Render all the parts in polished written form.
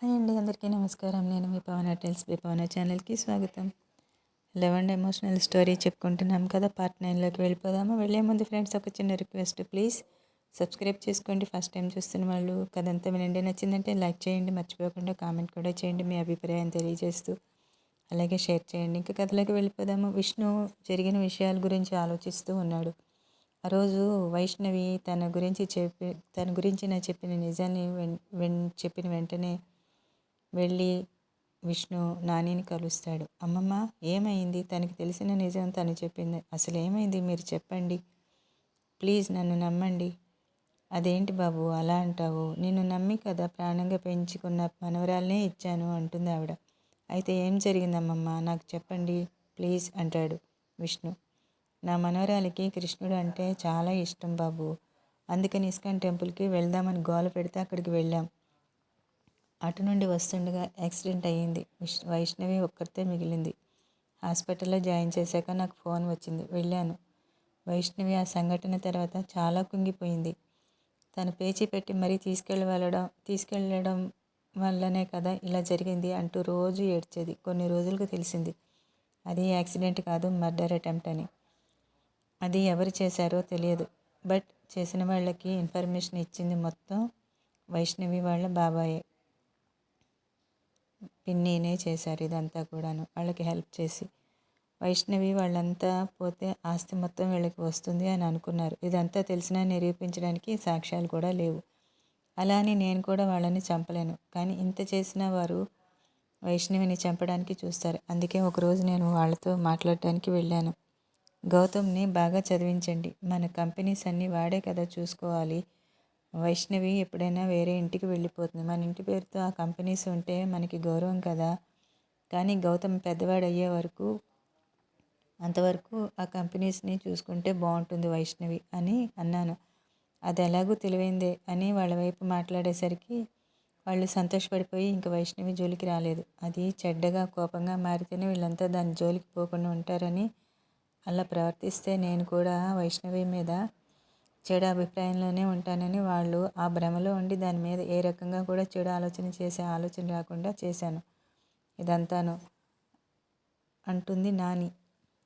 Hi అండి, అందరికీ నమస్కారం. నేను మీ పవన టెల్స్ మీ పవన ఛానల్కి స్వాగతం. లవ్ అండ్ ఎమోషనల్ స్టోరీ చెప్పుకుంటున్నాం కదా, పార్ట్ 9లోకి వెళ్ళిపోదాము. వెళ్ళే ముందు ఫ్రెండ్స్ ఒక చిన్న రిక్వెస్ట్, ప్లీజ్ సబ్స్క్రైబ్ చేసుకోండి. ఫస్ట్ టైం చూస్తున్న వాళ్ళు కథ అంతా వినండి. నచ్చిందంటే లైక్ చేయండి, మర్చిపోకుండా కామెంట్ కూడా చేయండి మీ అభిప్రాయం తెలియజేస్తూ. అలాగే షేర్ చేయండి. ఇంకా కథలోకి వెళ్ళిపోదాము. విష్ణు జరిగిన విషయాల గురించి ఆలోచిస్తూ ఉన్నాడు. ఆ రోజు వైష్ణవి తన గురించి నా చెప్పిన నిజాన్ని చెప్పిన వెంటనే వెళ్ళి విష్ణు నానిని కలుస్తాడు. అమ్మమ్మ, ఏమైంది? తనకి తెలిసిన నిజం తను చెప్పింది. అసలు ఏమైంది మీరు చెప్పండి, ప్లీజ్ నన్ను నమ్మండి. అదేంటి బాబు అలా అంటావు? నిన్ను నమ్మి కదా ప్రాణంగా పెంచుకున్న మనవరాలనే ఇచ్చాను అంటుంది ఆవిడ. అయితే ఏం జరిగిందమ్మమ్మ, నాకు చెప్పండి ప్లీజ్ అంటాడు విష్ణు. నా మనవరాలికి కృష్ణుడు అంటే చాలా ఇష్టం బాబు. అందుకని ఇస్కాన్ టెంపుల్కి వెళ్దామని గోల పెడితే అక్కడికి వెళ్ళాం. అటు నుండి వస్తుండగా యాక్సిడెంట్ అయ్యింది. వైష్ణవి ఒక్కరితే మిగిలింది. హాస్పిటల్లో జాయిన్ చేశాక నాకు ఫోన్ వచ్చింది, వెళ్ళాను. వైష్ణవి ఆ సంఘటన తర్వాత చాలా కుంగిపోయింది. తను పేచీ పెట్టి మరీ తీసుకెళ్ళడం వల్లనే కదా ఇలా జరిగింది అంటూ రోజు ఏడ్చేది. కొన్ని రోజులకు తెలిసింది అది యాక్సిడెంట్ కాదు, మర్డర్ అటెంప్ట్ అని. అది ఎవరు చేశారో తెలియదు, బట్ చేసిన వాళ్ళకి ఇన్ఫర్మేషన్ ఇచ్చింది మొత్తం వైష్ణవి వాళ్ళ బాబాయే, పిన్నీనే చేశారు ఇదంతా కూడాను. వాళ్ళకి హెల్ప్ చేసి వైష్ణవి వాళ్ళంతా పోతే ఆస్తి మొత్తం వీళ్ళకి వస్తుంది అని అనుకున్నారు. ఇదంతా తెలిసినా నిరూపించడానికి సాక్ష్యాలు కూడా లేవు. అలా అని నేను కూడా వాళ్ళని చంపలేను. కానీ ఇంత చేసిన వారు వైష్ణవిని చంపడానికి చూస్తారు. అందుకే ఒకరోజు నేను వాళ్ళతో మాట్లాడటానికి వెళ్ళాను. గౌతమ్ని బాగా చదివించండి, మన కంపెనీస్ అన్నీ వాడే కదా చూసుకోవాలి. వైష్ణవి ఎప్పుడైనా వేరే ఇంటికి వెళ్ళిపోతుంది. మన ఇంటి పేరుతో ఆ కంపెనీస్ ఉంటే మనకి గౌరవం కదా. కానీ గౌతమ్ పెద్దవాడు అయ్యే వరకు అంతవరకు ఆ కంపెనీస్ని చూసుకుంటే బాగుంటుంది వైష్ణవి అని అన్నాను. అది ఎలాగూ తెలివైందే అని వాళ్ళ వైపు మాట్లాడేసరికి వాళ్ళు సంతోషపడిపోయి ఇంక వైష్ణవి జోలికి రాలేదు. అది చెడ్డగా కోపంగా మారితేనే వీళ్ళంతా దాని జోలికి పోకుండా ఉంటారని అలా ప్రవర్తిస్తే నేను కూడా వైష్ణవి మీద చెడు అభిప్రాయంలోనే ఉంటానని వాళ్ళు ఆ భ్రమలో ఉండి దాని మీద ఏ రకంగా కూడా చెడు ఆలోచన చేసే ఆలోచన రాకుండా చేశాను ఇదంతాను అంటుంది నాని.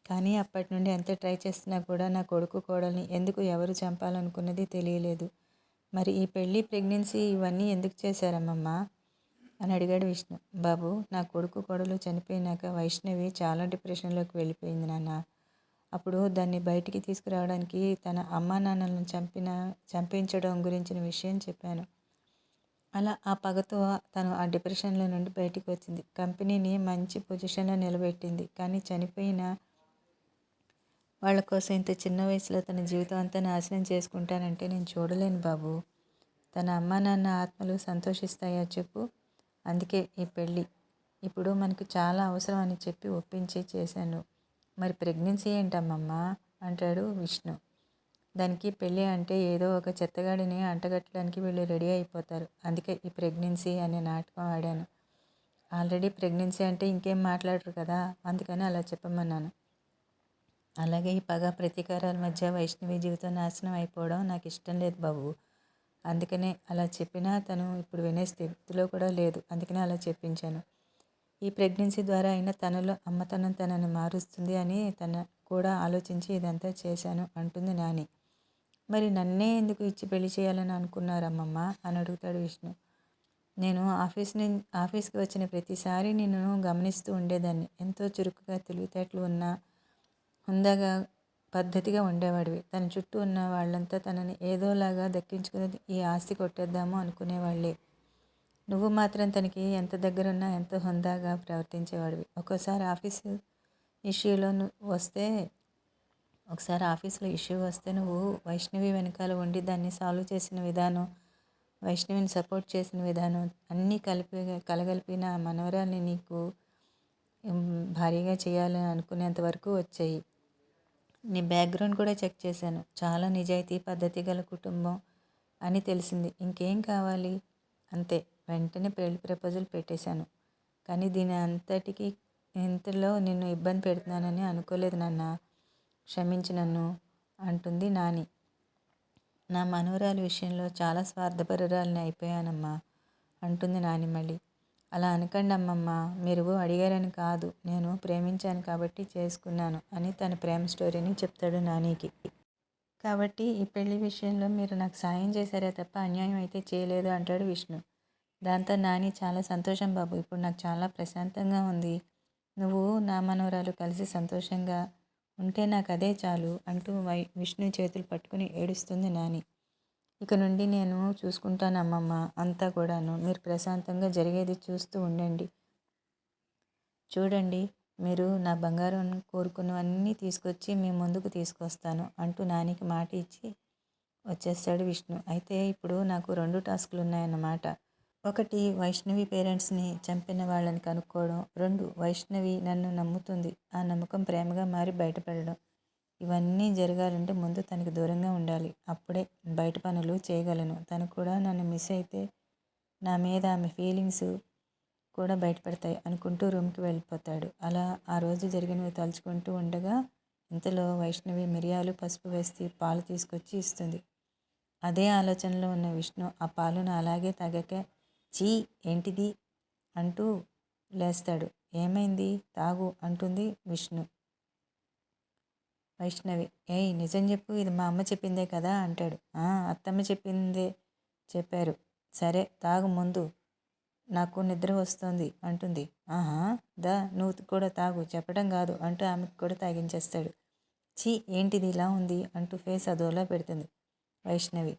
కానీ అప్పటి నుండి ఎంత ట్రై చేస్తున్నా కూడా నా కొడుకు కోడల్ని ఎందుకు ఎవరు చంపాలనుకున్నది తెలియలేదు. మరి ఈ పెళ్ళి, ప్రెగ్నెన్సీ ఇవన్నీ ఎందుకు చేశారమ్మమ్మ అని అడిగాడు విష్ణు. బాబు, నా కొడుకు కోడలు చనిపోయినాక వైష్ణవి చాలా డిప్రెషన్లోకి వెళ్ళిపోయింది నాన్న. అప్పుడు దాన్ని బయటికి తీసుకురావడానికి తన అమ్మా నాన్నలను చంపించడం గురించిన విషయం చెప్పాను. అలా ఆ పగతో తను ఆ డిప్రెషన్లో నుండి బయటికి వచ్చింది. కంపెనీని మంచి పొజిషన్లో నిలబెట్టింది. కానీ చనిపోయిన వాళ్ళ కోసం ఇంత చిన్న వయసులో తన జీవితం అంతా నాశనం చేసుకుంటానంటే నేను చూడలేను బాబు. తన అమ్మా నాన్న ఆత్మలు సంతోషిస్తాయా చెప్పు? అందుకే ఈ పెళ్ళి ఇప్పుడు మనకు చాలా అవసరం అని చెప్పి ఒప్పించి చేశాను. మరి ప్రెగ్నెన్సీ ఏంటమ్మమ్మా అంటాడు విష్ణు. దానికి పెళ్ళి అంటే ఏదో ఒక చెత్తగాడిని అంటగట్టడానికి వీళ్ళు రెడీ అయిపోతారు. అందుకే ఈ ప్రెగ్నెన్సీ అనే నాటకం ఆడాను. ఆల్రెడీ ప్రెగ్నెన్సీ అంటే ఇంకేం మాట్లాడరు కదా, అందుకని అలా చెప్పమన్నాను. అలాగే ఈ పగ ప్రతీకారాల మధ్య వైష్ణవి జీవితం నాశనం అయిపోవడం నాకు ఇష్టం లేదు బాబు. అందుకనే అలా చెప్పినా తను ఇప్పుడు వినే స్థితిలో కూడా లేదు. అందుకనే అలా చెప్పించాను. ఈ ప్రెగ్నెన్సీ ద్వారా అయినా తనలో అమ్మతనం తనని మారుస్తుంది అని తన కూడా ఆలోచించి ఇదంతా చేశాను అంటుంది నాని. మరి నన్నే ఎందుకు ఇచ్చి పెళ్లి చేయాలని అనుకున్నారమ్మమ్మ అని అడుగుతాడు విష్ణు. నేను ఆఫీస్కి వచ్చిన ప్రతిసారి నిన్ను గమనిస్తూ ఉండేదాన్ని. ఎంతో చురుకుగా తెలివితేటలు ఉన్న హుందాగా పద్ధతిగా ఉండేవాడివి. తన చుట్టూ ఉన్న వాళ్ళంతా తనని ఏదోలాగా దక్కించుకుని ఈ ఆస్తి కొట్టేద్దాము అనుకునేవాళ్ళే. నువ్వు మాత్రం తనకి ఎంత దగ్గరున్నా ఎంతో హుందాగా ప్రవర్తించేవాడివి. ఒకసారి ఆఫీస్లో ఇష్యూ వస్తే నువ్వు వైష్ణవి వెనకాల ఉండి దాన్ని సాల్వ్ చేసిన విధానం, వైష్ణవిని సపోర్ట్ చేసిన విధానం అన్నీ కలగలిపి నా మనవరాల్ని నీకు భారీగా చేయాలని అనుకునేంత వరకు వచ్చాయి. నీ బ్యాక్గ్రౌండ్ కూడా చెక్ చేశాను. చాలా నిజాయితీ, పద్ధతి గల కుటుంబం అని తెలిసింది. ఇంకేం కావాలి? అంతే, వెంటనే పెళ్లి ప్రపోజల్ పెట్టేశాను. కానీ ఇంతలో నిన్ను ఇబ్బంది పెడుతున్నానని అనుకోలేదు నాన్న, క్షమించి నన్ను అంటుంది నాని. నా మనవరాలి విషయంలో చాలా స్వార్థపరురాలిని అయిపోయానమ్మా అంటుంది నాని మళ్ళీ. అలా అనకండి అమ్మమ్మ, మీరు అడిగారని కాదు, నేను ప్రేమించాను కాబట్టి చేసుకున్నాను అని తన ప్రేమ స్టోరీని చెప్తాడు నానికి. కాబట్టి ఈ పెళ్లి విషయంలో మీరు నాకు సాయం చేశారే తప్ప అన్యాయం అయితే చేయలేదు అంటాడు విష్ణు. దాంతో నాని చాలా సంతోషం బాబు, ఇప్పుడు నాకు చాలా ప్రశాంతంగా ఉంది. నువ్వు నా మనవరాలు కలిసి సంతోషంగా ఉంటే నాకు అదే చాలు అంటూ విష్ణు చేతులు పట్టుకుని ఏడుస్తుంది నాని. ఇక నుండి నేను చూసుకుంటాను అమ్మమ్మ అంతా కూడాను, మీరు ప్రశాంతంగా జరిగేది చూస్తూ ఉండండి. చూడండి, మీరు నా బంగారం కోరుకున్నవన్నీ తీసుకొచ్చి మీ ముందుకు తీసుకొస్తాను అంటూ నానికి మాట ఇచ్చి వచ్చేస్తాడు విష్ణు. అయితే ఇప్పుడు నాకు 2 టాస్కులు ఉన్నాయన్నమాట. ఒకటి, వైష్ణవి పేరెంట్స్ని చంపిన వాళ్ళని కనుక్కోవడం. 2, వైష్ణవి నన్ను నమ్ముతుంది, ఆ నమ్మకం ప్రేమగా మారి బయటపడడం. ఇవన్నీ జరగాలంటే ముందు తనకి దూరంగా ఉండాలి, అప్పుడే బయట పనులు చేయగలను. తను కూడా నన్ను మిస్ అయితే నా మీద ఆమె ఫీలింగ్స్ కూడా బయటపడతాయి అనుకుంటూ రూమ్కి వెళ్ళిపోతాడు. అలా ఆ రోజు జరిగినవి తలుచుకుంటూ ఉండగా ఇంతలో వైష్ణవి మిరియాలు పసుపు వేసి పాలు తీసుకొచ్చి ఇస్తుంది. అదే ఆలోచనలో ఉన్న విష్ణు ఆ పాలను అలాగే తాగాక చీ ఏంటిది అంటూ లేస్తాడు. ఏమైంది, తాగు అంటుంది వైష్ణవి. ఏయ్ నిజం చెప్పు, ఇది మా అమ్మ చెప్పిందే కదా అంటాడు. అత్తమ్మ చెప్పిందే చెప్పారు. సరే తాగు ముందు, నాకు నిద్ర వస్తోంది అంటుంది. ఆహా, నువ్వు కూడా తాగు, చెప్పడం కాదు అంటూ ఆమెకు కూడా తాగించేస్తాడు. చీ ఏంటిది ఇలా ఉంది అంటూ ఫేస్ అదోలా పెడుతుంది వైష్ణవి.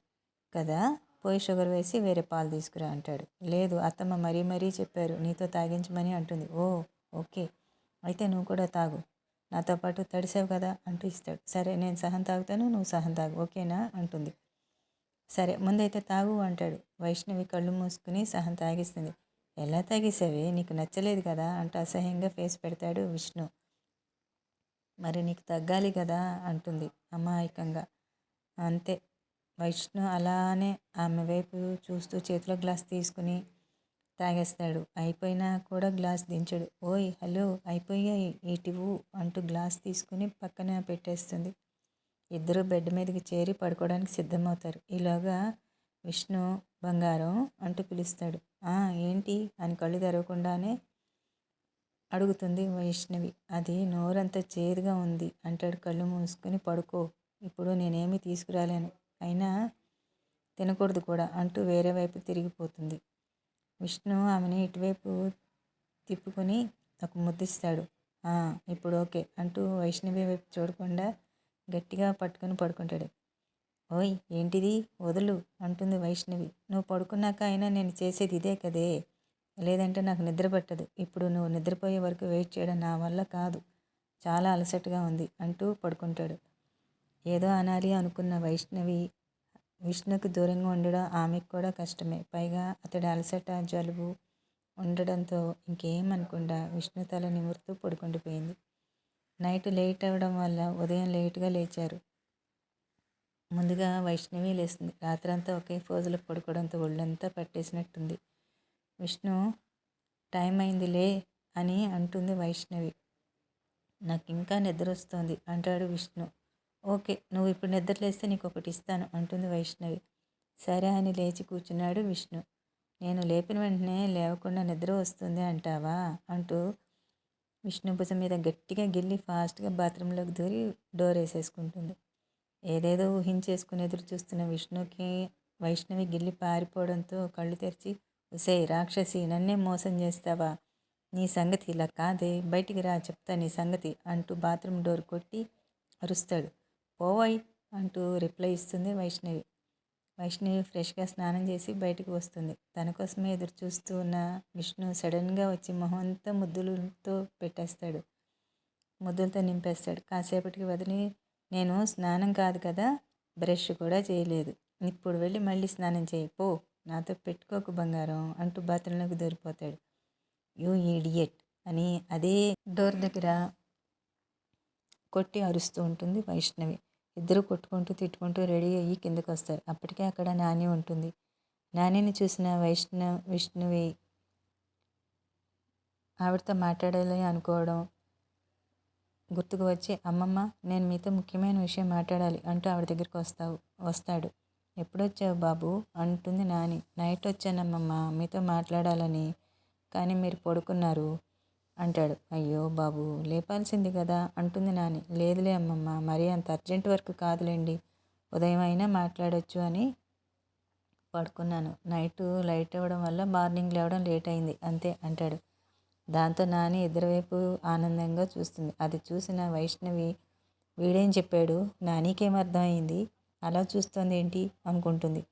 కదా, పోయి షుగర్ వేసి వేరే పాలు తీసుకురా అంటాడు. లేదు, అత్తమ్మ మరీ మరీ చెప్పారు నీతో తాగించమని అంటుంది. ఓ ఓకే, అయితే నువ్వు కూడా తాగు, నాతో పాటు తడిసావు కదా అంటూ ఇస్తాడు. సరే నేను సహం తాగుతాను, నువ్వు సహం తాగు, ఓకేనా అంటుంది. సరే ముందైతే తాగు అంటాడు. వైష్ణవి కళ్ళు మూసుకుని సహం తాగిస్తుంది. ఎలా తాగేసావే, నీకు నచ్చలేదు కదా అంటూ అసహ్యంగా ఫేస్ పెడతాడు విష్ణు. మరి నీకు తగ్గాలి కదా అంటుంది అమాయకంగా. అంతే, వైష్ణు అలానే ఆమె వైపు చూస్తూ చేతిలో గ్లాస్ తీసుకుని తాగేస్తాడు. అయిపోయినా కూడా గ్లాస్ దించడు. ఓయ్ హలో, అయిపోయాయి ఇటివు అంటూ గ్లాస్ తీసుకుని పక్కన పెట్టేస్తుంది. ఇద్దరు బెడ్ మీదకి చేరి పడుకోవడానికి సిద్ధమవుతారు. ఈలోగా విష్ణు బంగారం అంటూ పిలుస్తాడు. ఏంటి అని కళ్ళు తెరవకుండానే అడుగుతుంది వైష్ణవి. అది నోరంతా చేదుగా ఉంది అంటాడు కళ్ళు మూసుకుని. పడుకో, ఇప్పుడు నేనేమీ తీసుకురాలేను, అయినా తినకూడదు కూడా అంటూ వేరే వైపు తిరిగిపోతుంది. విష్ణు ఆమెను ఇటువైపు తిప్పుకొని ఒక ముద్దిస్తాడు. ఇప్పుడు ఓకే అంటూ వైష్ణవి వైపు చూడకుండా గట్టిగా పట్టుకొని పడుకుంటాడు. ఓయ్ ఏంటిది, వదులు అంటుంది వైష్ణవి. నువ్వు పడుకున్నాక అయినా నేను చేసేది ఇదే కదే, లేదంటే నాకు నిద్ర పట్టదు. ఇప్పుడు నువ్వు నిద్రపోయే వరకు వెయిట్ చేయడం నా వల్ల కాదు, చాలా అలసటగా ఉంది అంటూ పడుకుంటాడు. ఏదో అనాలి అనుకున్న వైష్ణవి విష్ణుకి దూరంగా ఉండడం ఆమెకు కూడా కష్టమే. పైగా అతడి అలసట, జలుబు ఉండడంతో ఇంకేమనకుండా విష్ణు తల నిమురుతూ పడుకుండిపోయింది. నైట్ లేట్ అవ్వడం వల్ల ఉదయం లేటుగా లేచారు. ముందుగా వైష్ణవి లేస్తుంది. రాత్రంతా ఒకే ఫోజులో పడుకోవడంతో ఒళ్ళంతా పట్టేసినట్టుంది. విష్ణు టైం అయిందిలే అని అంటుంది వైష్ణవి. నాకు ఇంకా నిద్ర వస్తోంది అంటాడు విష్ణు. ఓకే, నువ్వు ఇప్పుడు నిద్రలేస్తే నీకు ఒకటి ఇస్తాను అంటుంది వైష్ణవి. సరే అని లేచి కూర్చున్నాడు విష్ణు. నేను లేపిన వెంటనే లేవకుండా నిద్ర వస్తుంది అంటావా అంటూ విష్ణు భుజం మీద గట్టిగా గిల్లి ఫాస్ట్గా బాత్రూంలోకి దూరి డోర్ వేసేసుకుంటుంది. ఏదేదో ఊహించేసుకుని ఎదురు చూస్తున్న విష్ణుకి వైష్ణవి గిల్లి పారిపోవడంతో కళ్ళు తెరిచి, ఉసే రాక్షసి, నన్నే మోసం చేస్తావా, నీ సంగతి ఇలా కాదే, బయటికి రా చెప్తా నీ సంగతి అంటూ బాత్రూమ్ డోర్ కొట్టి అరుస్తాడు. పోవాయి అంటూ రిప్లై ఇస్తుంది వైష్ణవి. వైష్ణవి ఫ్రెష్గా స్నానం చేసి బయటకు వస్తుంది. తన కోసమే ఎదురు చూస్తూ ఉన్న విష్ణు సడన్గా వచ్చి మొహం అంతా ముద్దులతో పెట్టేస్తాడు, ముద్దులతో నింపేస్తాడు. కాసేపటికి వదిలి, నేను స్నానం కాదు కదా, బ్రష్ కూడా చేయలేదు, ఇప్పుడు వెళ్ళి మళ్ళీ స్నానం చేయి పో, నాతో పెట్టుకోకు బంగారం అంటూ బాత్రూంలోకి దూరిపోతాడు. యూ ఈడియట్ అని అదే డోర్ దగ్గర కొట్టి అరుస్తూ ఉంటుంది వైష్ణవి. ఇద్దరు కొట్టుకుంటూ తిట్టుకుంటూ రెడీ అయ్యి కిందకు వస్తారు. అప్పటికే అక్కడ నాని ఉంటుంది. నానిని చూసిన విష్ణువి ఆవిడతో మాట్లాడాలి అనుకోవడం గుర్తుకు వచ్చి, అమ్మమ్మ నేను మీతో ముఖ్యమైన విషయం మాట్లాడాలి అంటూ ఆవిడ దగ్గరికి వస్తాడు. ఎప్పుడొచ్చావు బాబు అంటుంది నాని. నైట్ వచ్చానమ్మమ్మ మీతో మాట్లాడాలని, కానీ మీరు పడుకున్నారు అంటాడు. అయ్యో బాబు లేపాల్సింది కదా అంటుంది నాని. లేదులే అమ్మమ్మ, మరీ అంత అర్జెంట్ వర్క్ కాదులేండి, ఉదయం అయినా మాట్లాడొచ్చు అని పడుకున్నాను. నైట్ లైట్ అవ్వడం వల్ల మార్నింగ్ లేవడం లేట్ అయింది అంతే అంటాడు. దాంతో నాని ఇద్దరివైపు ఆనందంగా చూస్తుంది. అది చూసిన వైష్ణవి వీడేం చెప్పాడు, నానీకేం అర్థమైంది, అలా చూస్తోంది ఏంటి అనుకుంటుంది.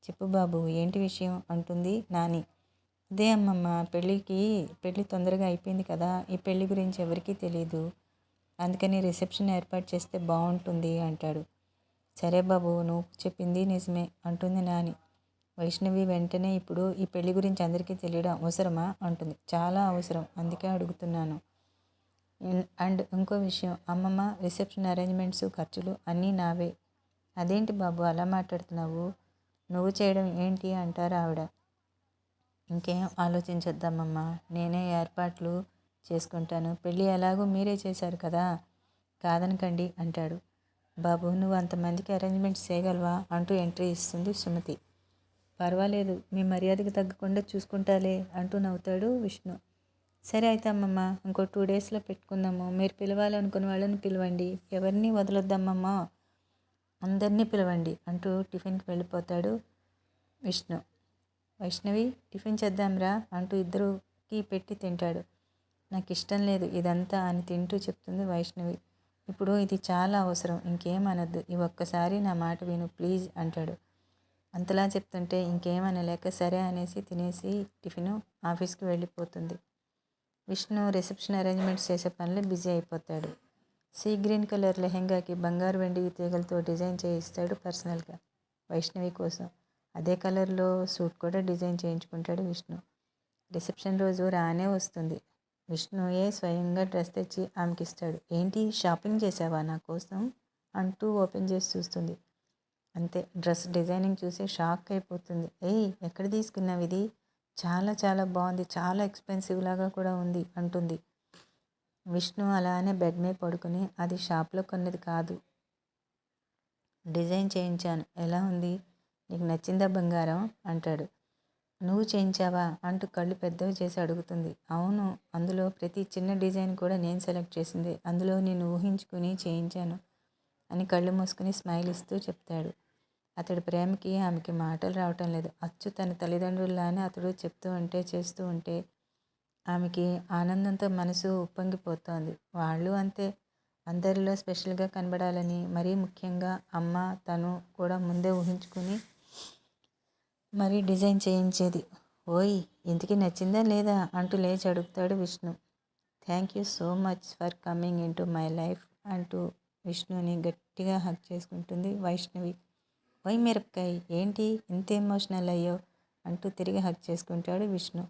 చెప్పు బాబు ఏంటి విషయం అంటుంది నాని. అదే అమ్మమ్మ, పెళ్ళి తొందరగా అయిపోయింది కదా, ఈ పెళ్ళి గురించి ఎవరికీ తెలియదు, అందుకని రిసెప్షన్ ఏర్పాటు చేస్తే బాగుంటుంది అంటాడు. సరే బాబు, నువ్వు చెప్పింది నిజమే అంటుంది నాని. వైష్ణవి వెంటనే ఇప్పుడు ఈ పెళ్లి గురించి అందరికీ తెలియడం అవసరమా అంటుంది. చాలా అవసరం, అందుకే అడుగుతున్నాను. అండ్ ఇంకో విషయం అమ్మమ్మ, రిసెప్షన్ అరేంజ్మెంట్స్ ఖర్చులు అన్నీ నావే. అదేంటి బాబు అలా మాట్లాడుతున్నావు, నువ్వు చేయడం ఏంటి అంటారు ఆవిడ. ఇంకేం ఆలోచించొద్దమ్మమ్మ, నేనే ఏర్పాట్లు చేసుకుంటాను, పెళ్ళి ఎలాగో మీరే చేశారు కదా, కాదనకండి అంటాడు. బాబు నువ్వు అంతమందికి అరేంజ్మెంట్స్ చేయగలవా అంటూ ఎంట్రీ ఇస్తుంది సుమతి. పర్వాలేదు, మీ మర్యాదకి తగ్గకుండా చూసుకుంటాలే అంటూ నవ్వుతాడు విష్ణు. సరే అయితే అమ్మమ్మ, ఇంకో 2 డేస్లో పెట్టుకుందాము, మీరు పిలవాలనుకున్న వాళ్ళని పిలవండి, ఎవరిని వదలొద్దమ్మమ్మ, అందరినీ పిలవండి అంటూ టిఫిన్కి వెళ్ళిపోతాడు విష్ణు. వైష్ణవి టిఫిన్ చేద్దాంరా అంటూ ఇద్దరికి పెట్టి తింటాడు. నాకు ఇష్టం లేదు ఇదంతా అని తింటూ చెప్తుంది వైష్ణవి. ఇప్పుడు ఇది చాలా అవసరం, ఇంకేం అనొద్దు, ఈ ఒక్కసారి నా మాట విను ప్లీజ్ అంటాడు. అంతలా చెప్తుంటే ఇంకేమనలేక సరే అనేసి తినేసి టిఫిను ఆఫీస్కి వెళ్ళిపోతుంది. విష్ణు రిసెప్షన్ అరేంజ్మెంట్స్ చేసే పనులు బిజీ అయిపోతాడు. సీ గ్రీన్ కలర్ లెహెంగాకి బంగారు వెండి తీగలతో డిజైన్ చేయిస్తాడు పర్సనల్గా వైష్ణవి కోసం. అదే కలర్లో సూట్ కూడా డిజైన్ చేయించుకుంటాడు విష్ణు. రిసెప్షన్ రోజు రానే వస్తుంది. విష్ణుయే స్వయంగా డ్రెస్ తెచ్చి ఆమెకి ఇస్తాడు. ఏంటి షాపింగ్ చేసావా నా కోసం అంటూ ఓపెన్ చేసి చూస్తుంది. అంతే, డ్రెస్ డిజైనింగ్ చూసి షాక్ అయిపోతుంది. ఏయ్ ఎక్కడ తీసుకున్నావు ఇది, చాలా చాలా బాగుంది, చాలా ఎక్స్పెన్సివ్ లాగా కూడా ఉంది అంటుంది. విష్ణు అలానే బెడ్ మీద పడుకుని, అది షాప్లో కొన్నది కాదు, డిజైన్ చేయించాను, ఎలా ఉంది, నీకు నచ్చిందా బంగారం అంటాడు. నువ్వు చేయించావా అంటూ కళ్ళు పెద్దవి చేసి అడుగుతుంది. అవును, అందులో ప్రతి చిన్న డిజైన్ కూడా నేను సెలెక్ట్ చేసింది, అందులో నేను ఊహించుకుని చేయించాను అని కళ్ళు మూసుకుని స్మైల్ ఇస్తూ చెప్తాడు. అతడి ప్రేమకి ఆమెకి మాటలు రావటం లేదు. అచ్చు తన తల్లిదండ్రుల్లానే అతడు చెప్తూ ఉంటే చేస్తూ ఉంటే ఆమెకి ఆనందంతో మనసు ఉప్పొంగిపోతోంది. వాళ్ళు అంతే, అందరిలో స్పెషల్గా కనబడాలని, మరీ ముఖ్యంగా అమ్మ తను కూడా ముందే ఊహించుకుని మరీ డిజైన్ చేయించేది. ఓయ్ ఇంతకీ నచ్చిందా లేదా అంటూ లేచి అడుగుతాడు Vishnu. Thank you so much for coming in to my life అంటూ విష్ణుని గట్టిగా హగ్ చేసుకుంటుంది వైష్ణవి. ఓయ్ మిరపకాయ్ ఏంటి ఇంత ఎమోషనల్ అయ్యో అంటూ తిరిగి హగ్ చేసుకుంటాడు విష్ణు.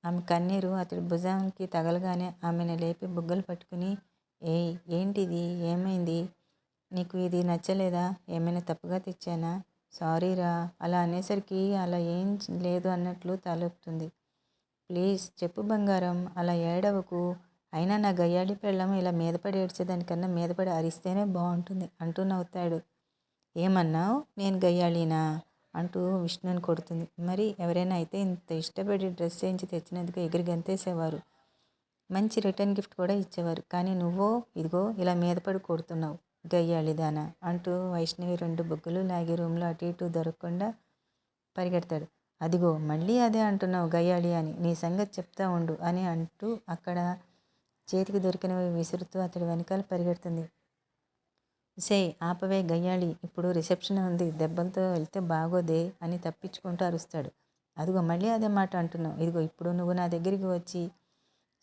ఆమె కన్నీరు అతడి భుజానికి తగలగానే ఆమెను లేపి బుగ్గలు పట్టుకుని, ఏయ్ ఏంటిది, ఏమైంది, నీకు ఇది నచ్చలేదా, ఏమైనా తప్పుగా తెచ్చానా, సారీరా అలా అనేసరికి అలా ఏం లేదు అన్నట్లు తలొప్పుతుంది. ప్లీజ్ చెప్పు బంగారం, అలా ఏడవకు, అయినా నా గయ్యాళి పెళ్ళం ఇలా మీదపడి ఏడ్చేదానికన్నా మీదపడి అరిస్తేనే బాగుంటుంది అంటూ నవ్వుతాడు. ఏమన్నావు, నేను గయ్యాళినా అంటూ విష్ణుని కొడుతుంది. మరి ఎవరైనా అయితే ఇంత ఇష్టపడి డ్రెస్ చేయించి తెచ్చినందుకు ఎగిరి గంతేసేవారు, మంచి రిటర్న్ గిఫ్ట్ కూడా ఇచ్చేవారు. కానీ నువ్వో ఇదిగో ఇలా మీదపడి కొడుతున్నావు గయ్యాళిదానా అంటూ వైష్ణవి 2 బుగ్గలు లాగి రూమ్లో అటు ఇటు దొరకకుండా పరిగెడతాడు. అదిగో మళ్ళీ అదే అంటున్నావు గయ్యాళి అని, నీ సంగతి చెప్తా ఉండు అని అంటూ అక్కడ చేతికి దొరికినవి విసురుతూ అతడి వెనకాల పరిగెడుతుంది. సే ఆపవే గయ్యాళి, ఇప్పుడు రిసెప్షన్ ఉంది, దెబ్బలతో వెళ్తే బాగోదే అని తప్పించుకుంటూ అరుస్తాడు. అదిగో మళ్ళీ అదే మాట అంటున్నావు, ఇదిగో ఇప్పుడు నువ్వు నా దగ్గరికి వచ్చి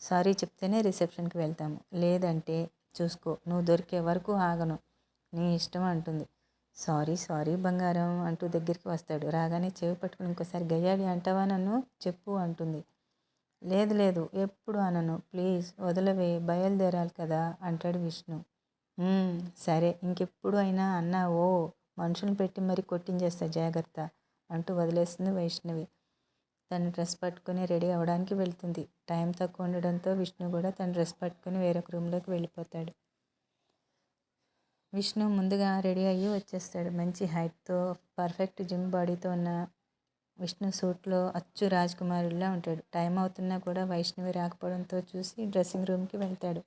సారీ చెప్తేనే రిసెప్షన్కి వెళ్తాము, లేదంటే చూసుకో, నువ్వు దొరికే వరకు ఆగను, నీ ఇష్టం అంటుంది. సారీ సారీ బంగారం అంటూ దగ్గరికి వస్తాడు. రాగానే చెవి పట్టుకుని ఇంకోసారి గయ్యాళి అంటావా నన్ను చెప్పు అంటుంది. లేదు లేదు ఎప్పుడు అనను, ప్లీజ్ వదలవే, బయలుదేరాలి కదా అంటాడు విష్ణు. సరే ఇంకెప్పుడు అయినా అన్నావో మనుషులను పెట్టి మరీ కొట్టించేస్తా జాగ్రత్త అంటూ వదిలేస్తుంది వైష్ణవి. తన డ్రెస్ పట్టుకుని రెడీ అవ్వడానికి వెళ్తుంది. టైం తక్కువ ఉండడంతో విష్ణు కూడా తన డ్రెస్ పట్టుకుని వేరొక రూమ్లోకి వెళ్ళిపోతాడు. విష్ణు ముందుగా రెడీ అయ్యి వచ్చేస్తాడు. మంచి హైట్తో పర్ఫెక్ట్ జిమ్ బాడీతో ఉన్న విష్ణు సూట్లో అచ్చు రాజకుమారుడిలా ఉంటాడు. టైం అవుతున్నా కూడా వైష్ణవి రాకపోవడంతో చూసి డ్రెస్సింగ్ రూమ్కి వెళ్తాడు.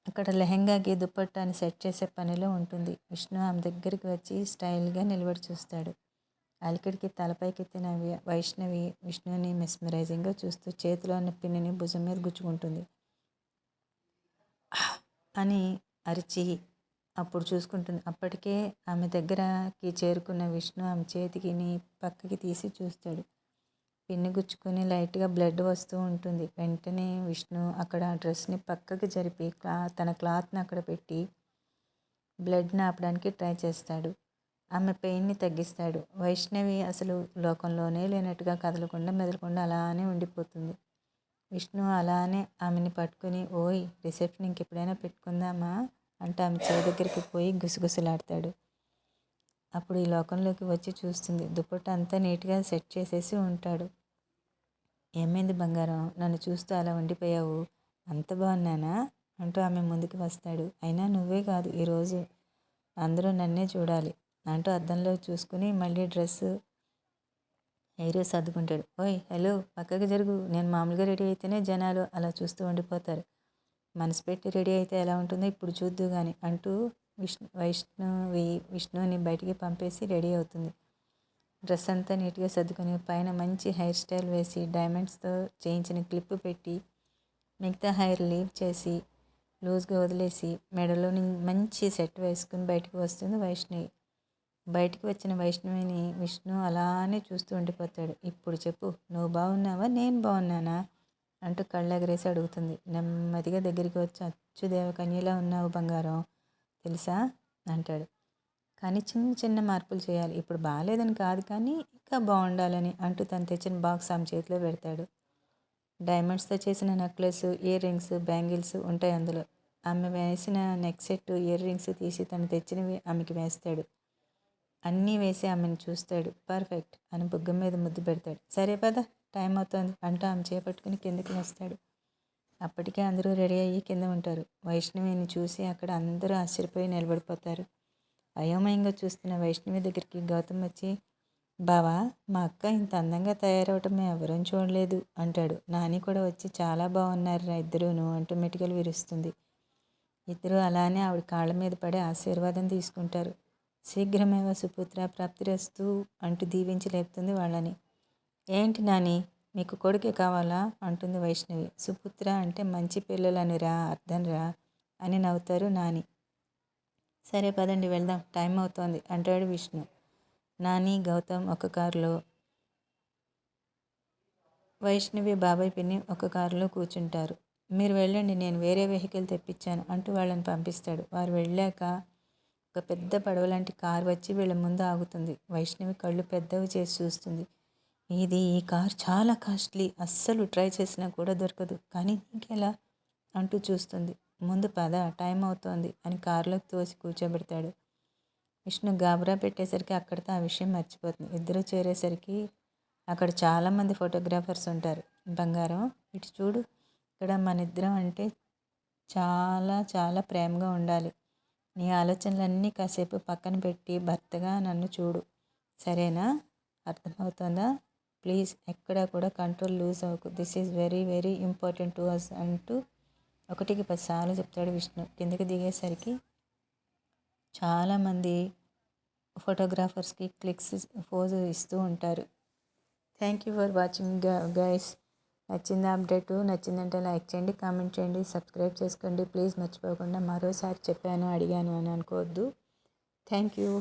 అక్కడ లెహెంగాకి దుప్పట్టాని సెట్ చేసే పనిలో ఉంటుంది. విష్ణు ఆమె దగ్గరికి వచ్చి స్టైల్గా నిలబడి చూస్తాడు. అలికిడికి తలపైకెత్తిన వైష్ణవి విష్ణుని మెస్మరైజింగ్గా చూస్తూ చేతిలో ఉన్న పిన్నిని భుజం మీద గుచ్చుకుంటుంది. అని అరిచి అప్పుడు చూసుకుంటుంది. అప్పటికే ఆమె దగ్గరకి చేరుకున్న విష్ణు ఆమె చేతికి పక్కకి తీసి చూస్తాడు. పిన్ని గుచ్చుకొని లైట్గా బ్లడ్ వస్తూ ఉంటుంది. వెంటనే విష్ణు అక్కడ ఆ డ్రెస్ని పక్కకి జరిపి తన క్లాత్ని అక్కడ పెట్టి బ్లడ్ని ఆపడానికి ట్రై చేస్తాడు. ఆమె పెయిన్ని తగ్గిస్తాడు. వైష్ణవి అసలు లోకంలోనే లేనట్టుగా కదలకుండా మెదలకుండా అలానే ఉండిపోతుంది. విష్ణు అలానే ఆమెని పట్టుకుని ఓయ్ రిసెప్షన్ ఇంకెప్పుడైనా పెట్టుకుందామా అంటే ఆమె చెవి దగ్గరికి పోయి గుసగుసలాడతాడు. అప్పుడు ఈ లోకంలోకి వచ్చి చూస్తుంది. దుప్పట్ట అంతా నీట్గా సెట్ చేసేసి ఉంటాడు. ఏమైంది బంగారం, నన్ను చూస్తూ అలా ఉండిపోయావు, అంత బాగున్నానా అంటూ ఆమె ముందుకు వస్తాడు. అయినా నువ్వే కాదు ఈరోజు అందరూ నన్నే చూడాలి అంటూ అద్దంలో చూసుకుని మళ్ళీ డ్రెస్సు హెయిర్ సర్దుకుంటాడు. ఓయ్ హలో పక్కకి జరుగు, నేను మామూలుగా రెడీ అయితేనే జనాలు అలా చూస్తూ ఉండిపోతారు, మనసు పెట్టి రెడీ అయితే ఎలా ఉంటుందో ఇప్పుడు చూద్దు కానీ అంటూ విష్ణుని బయటికి పంపేసి రెడీ అవుతుంది. డ్రెస్ అంతా నీట్గా సర్దుకొని పైన మంచి హెయిర్ స్టైల్ వేసి డైమండ్స్తో చేయించిన క్లిప్ పెట్టి మిగతా హెయిర్ లీవ్ చేసి లూజ్గా వదిలేసి మెడలో మంచి సెట్ వేసుకుని బయటకు వస్తుంది వైష్ణవి. బయటికి వచ్చిన వైష్ణవిని విష్ణు అలానే చూస్తూ ఉండిపోతాడు. ఇప్పుడు చెప్పు, నువ్వు బాగున్నావా నేను బాగున్నానా అంటూ కళ్ళెగరేసి అడుగుతుంది. నెమ్మదిగా దగ్గరికి వచ్చి అచ్చు దేవకన్యలా ఉన్నావు బంగారం తెలుసా అంటాడు. కానీ చిన్న చిన్న మార్పులు చేయాలి, ఇప్పుడు బాగాలేదని కాదు కానీ ఇంకా బాగుండాలని అంటూ తను తెచ్చిన బాక్స్ ఆమె చేతిలో పెడతాడు. డైమండ్స్తో చేసిన నెక్లెస్, ఇయర్ రింగ్స్, బ్యాంగిల్స్ ఉంటాయి అందులో. ఆమె వేసిన నెక్ సెట్, ఇయర్ రింగ్స్ తీసి తను తెచ్చినవి ఆమెకి వేస్తాడు. అన్నీ వేసి ఆమెను చూస్తాడు. పర్ఫెక్ట్ అని బుగ్గ మీద ముద్దు పెడతాడు. సరే పద టైం అవుతోంది అంటూ ఆమె చేపట్టుకుని కిందకి వస్తాడు. అప్పటికే అందరూ రెడీ అయ్యి కింద ఉంటారు. వైష్ణవిని చూసి అక్కడ అందరూ ఆశ్చర్యపోయి నిలబడిపోతారు. అయోమయంగా చూస్తున్న వైష్ణవి దగ్గరికి గౌతమ్ వచ్చి, బావా మా అక్క ఇంత అందంగా తయారవటం మేము ఎవరూ చూడలేదు అంటాడు. నాని కూడా వచ్చి చాలా బాగున్నారు ఇద్దరూను అంటూ మెటికలు విరుస్తుంది. ఇద్దరు అలానే ఆవిడ కాళ్ళ మీద పడి ఆశీర్వాదం తీసుకుంటారు. శీఘ్రమేవ సుపుత్ర ప్రాప్తిరస్తు అంటూ దీవించి లేపుతుంది వాళ్ళని. ఏంటి నాని, మీకు కొడుకే కావాలా అంటుంది వైష్ణవి. సుపుత్ర అంటే మంచి పిల్లలని రా అర్థం రా అని నవ్వుతారు నాని. సరే పదండి వెళ్దాం, టైం అవుతోంది అంటాడు విష్ణు. నాని గౌతమ్ ఒక కారులో, వైష్ణవి బాబాయ్ పిన్ని ఒక కారులో కూర్చుంటారు. మీరు వెళ్ళండి, నేను వేరే వెహికల్ తెప్పించాను అంటూ వాళ్ళని పంపిస్తాడు. వారు వెళ్ళాక ఒక పెద్ద పడవలాంటి కారు వచ్చి వీళ్ళ ముందు ఆగుతుంది. వైష్ణవి కళ్ళు పెద్దవి చేసి చూస్తుంది. ఈ కార్ చాలా కాస్ట్లీ, అస్సలు ట్రై చేసినా కూడా దొరకదు, కానీ ఇంకెలా అంటూ చూస్తుంది. ముందు పద టైం అవుతోంది అని కారులోకి తోసి కూర్చోబెడతాడు. విష్ణు గాబరా పెట్టేసరికి అక్కడితో ఆ విషయం మర్చిపోతుంది. ఇద్దరు చేరేసరికి అక్కడ చాలామంది ఫోటోగ్రాఫర్స్ ఉంటారు. బంగారం ఇటు చూడు, ఇక్కడ మన ఇద్దరం అంటే చాలా చాలా ప్రేమగా ఉండాలి. నీ ఆలోచనలన్నీ కాసేపు పక్కన పెట్టి భర్తగా నన్ను చూడు, సరేనా? అర్థమవుతుందా? ప్లీజ్ ఎక్కడా కూడా కంట్రోల్ లూజ్ అవ్వకు. This is very very important to us అంటూ 1కి 10 సార్లు చెప్తాడు విష్ణు. కిందకి దిగేసరికి చాలామంది ఫోటోగ్రాఫర్స్కి క్లిక్స్ పోజ్ ఇస్తూ ఉంటారు. Thank you for watching guys. నచ్చిందా అప్డేటు? నచ్చిందంటే లైక్ చేయండి, కామెంట్ చేయండి, సబ్స్క్రైబ్ చేసుకోండి ప్లీజ్. మర్చిపోకుండా. మరోసారి చెప్పాను అడిగాను అని అనుకోవద్దు. Thank you.